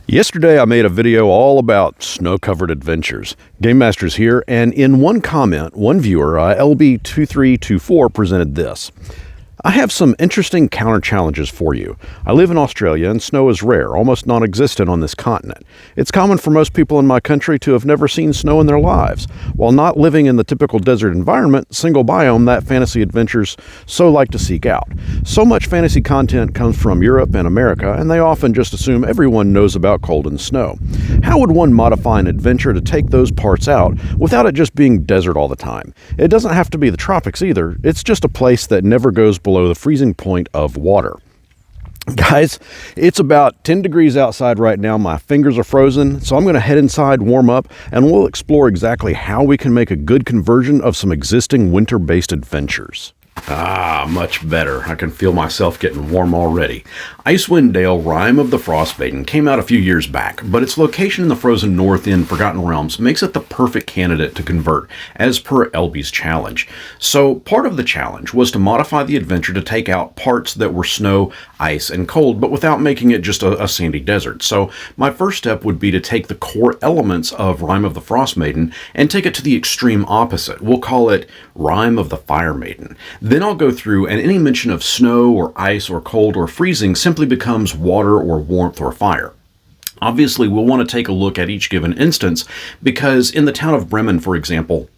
Yesterday I made a video all about snow-covered adventures. GameMasters here, and in one comment, one viewer, LB2324, presented this. I have some interesting counter challenges for you. I live in Australia and snow is rare, almost non-existent on this continent. It's common for most people in my country to have never seen snow in their lives. While not living in the typical desert environment, single biome that fantasy adventures so like to seek out. So much fantasy content comes from Europe and America, and they often just assume everyone knows about cold and snow. How would one modify an adventure to take those parts out without it just being desert all the time? It doesn't have to be the tropics either. It's just a place that never goes below the freezing point of water. Guys, it's about 10 degrees outside right now. My fingers are frozen, so I'm going to head inside, warm up, and we'll explore exactly how we can make a good conversion of some existing winter-based adventures. Much better. I can feel myself getting warm already. Icewind Dale, Rime of the Frostmaiden, came out a few years back, but its location in the frozen north in Forgotten Realms makes it the perfect candidate to convert, as per LB's challenge. So part of the challenge was to modify the adventure to take out parts that were snow, ice, and cold, but without making it just a sandy desert. So my first step would be to take the core elements of Rime of the Frostmaiden and take it to the extreme opposite. We'll call it Rime of the Fire Maiden. Then I'll go through, and any mention of snow or ice or cold or freezing simply becomes water or warmth or fire. Obviously, we'll want to take a look at each given instance because in the town of Bremen, for example,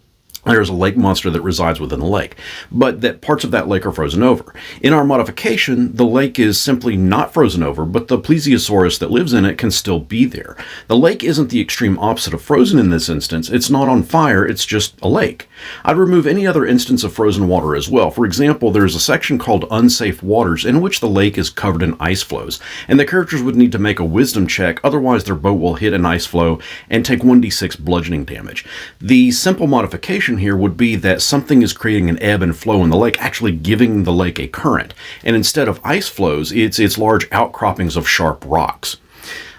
there's a lake monster that resides within the lake, but that parts of that lake are frozen over. In our modification, the lake is simply not frozen over, but the plesiosaurus that lives in it can still be there. The lake isn't the extreme opposite of frozen in this instance. It's not on fire, it's just a lake. I'd remove any other instance of frozen water as well. For example, there's a section called Unsafe Waters in which the lake is covered in ice flows, and the characters would need to make a wisdom check, otherwise their boat will hit an ice flow and take 1d6 bludgeoning damage. The simple modification here would be that something is creating an ebb and flow in the lake, actually giving the lake a current. And instead of ice flows, it's large outcroppings of sharp rocks.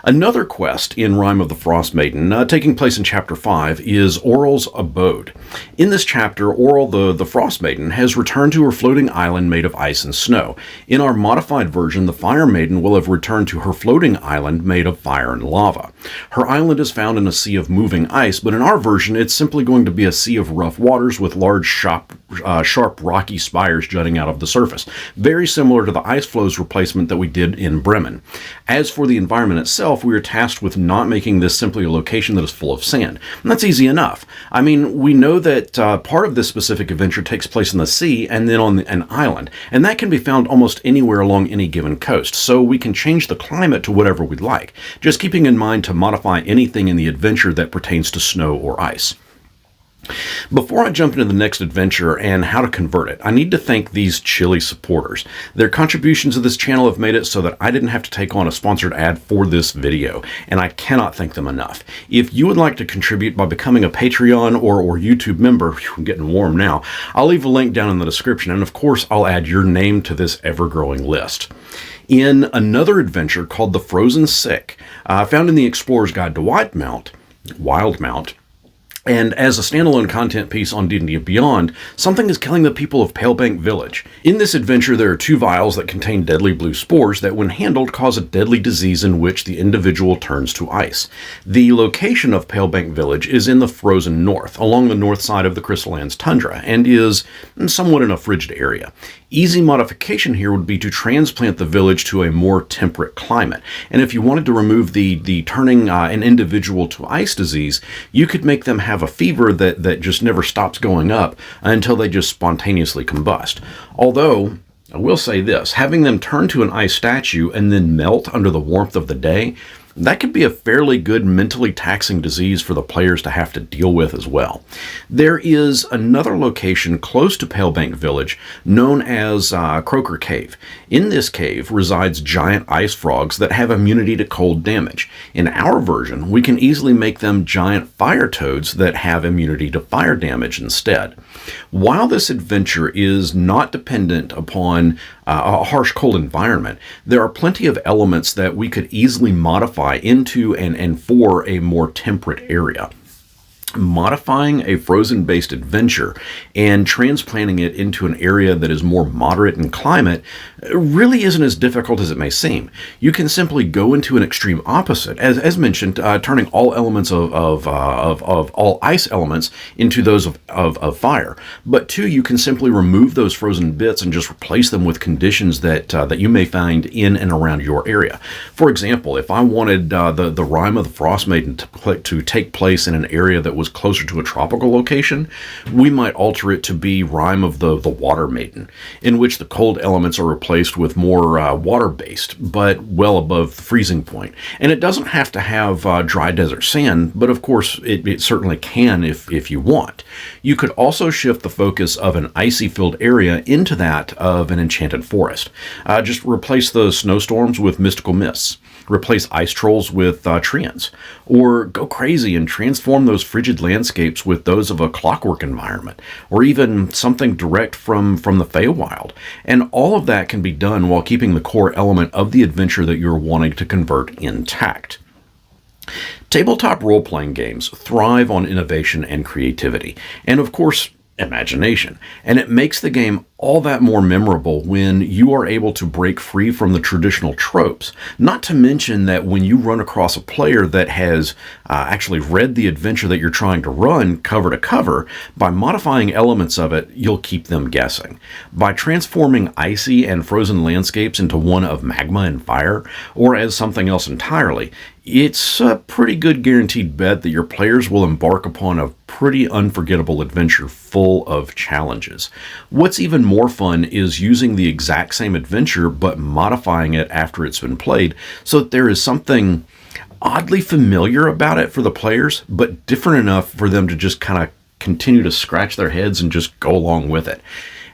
Another quest in Rime of the Frostmaiden, taking place in Chapter 5, is Aurel's Abode. In this chapter, Aurel, the Frostmaiden, has returned to her floating island made of ice and snow. In our modified version, the Fire Maiden will have returned to her floating island made of fire and lava. Her island is found in a sea of moving ice, but in our version, it's simply going to be a sea of rough waters with large, sharp rocky spires jutting out of the surface. Very similar to the ice flows replacement that we did in Bremen. As for the environment itself, we are tasked with not making this simply a location that is full of sand. And that's easy enough. I mean, we know that part of this specific adventure takes place in the sea and then on an island, and that can be found almost anywhere along any given coast, so we can change the climate to whatever we'd like, just keeping in mind to modify anything in the adventure that pertains to snow or ice. Before I jump into the next adventure and how to convert it, I need to thank these chilly supporters. Their contributions to this channel have made it so that I didn't have to take on a sponsored ad for this video, and I cannot thank them enough. If you would like to contribute by becoming a Patreon or YouTube member, I'm getting warm now, I'll leave a link down in the description, and of course I'll add your name to this ever-growing list. In another adventure called The Frozen Sick, found in the Explorer's Guide to Wildemount, and as a standalone content piece on D&D Beyond, something is killing the people of Palebank Village. In this adventure, there are 2 vials that contain deadly blue spores that, when handled, cause a deadly disease in which the individual turns to ice. The location of Palebank Village is in the frozen north, along the north side of the Crystallands tundra, and is somewhat in a frigid area. Easy modification here would be to transplant the village to a more temperate climate. And if you wanted to remove the turning an individual to ice disease, you could make them have a fever that just never stops going up until they just spontaneously combust. Although, I will say this, having them turn to an ice statue and then melt under the warmth of the day, that could be a fairly good mentally taxing disease for the players to have to deal with as well. There is another location close to Palebank Village known as Croaker Cave. In this cave resides giant ice frogs that have immunity to cold damage. In our version, we can easily make them giant fire toads that have immunity to fire damage instead. While this adventure is not dependent upon a harsh cold environment, there are plenty of elements that we could easily modify into and for a more temperate area. modifying a frozen-based adventure and transplanting it into an area that is more moderate in climate really isn't as difficult as it may seem. You can simply go into an extreme opposite, as mentioned, turning all elements of all ice elements into those of fire. But two, you can simply remove those frozen bits and just replace them with conditions that you may find in and around your area. For example, if I wanted the Rime of the Frost Maiden to take place in an area that was closer to a tropical location, we might alter it to be Rime of the Water Maiden, in which the cold elements are replaced with more water-based, but well above the freezing point. And it doesn't have to have dry desert sand, but of course it certainly can if you want. You could also shift the focus of an icy-filled area into that of an enchanted forest. Just replace the snowstorms with mystical mists. Replace ice trolls with treants, or go crazy and transform those frigid landscapes with those of a clockwork environment, or even something direct from the Feywild. And all of that can be done while keeping the core element of the adventure that you're wanting to convert intact. Tabletop role-playing games thrive on innovation and creativity, and of course, imagination, and it makes the game all that more memorable when you are able to break free from the traditional tropes. Not to mention that when you run across a player that has actually read the adventure that you're trying to run cover to cover, by modifying elements of it, you'll keep them guessing. By transforming icy and frozen landscapes into one of magma and fire, or as something else entirely, it's a pretty good guaranteed bet that your players will embark upon a pretty unforgettable adventure full of challenges. What's even more fun is using the exact same adventure but modifying it after it's been played so that there is something oddly familiar about it for the players, but different enough for them to just kind of continue to scratch their heads and just go along with it.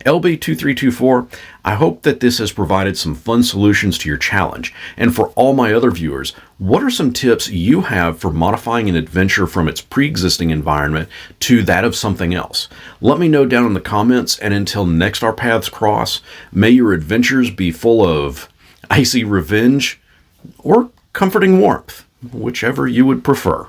LB2324, I hope that this has provided some fun solutions to your challenge. And for all my other viewers, what are some tips you have for modifying an adventure from its pre-existing environment to that of something else? Let me know down in the comments, and until next our paths cross, may your adventures be full of icy revenge or comforting warmth, whichever you would prefer.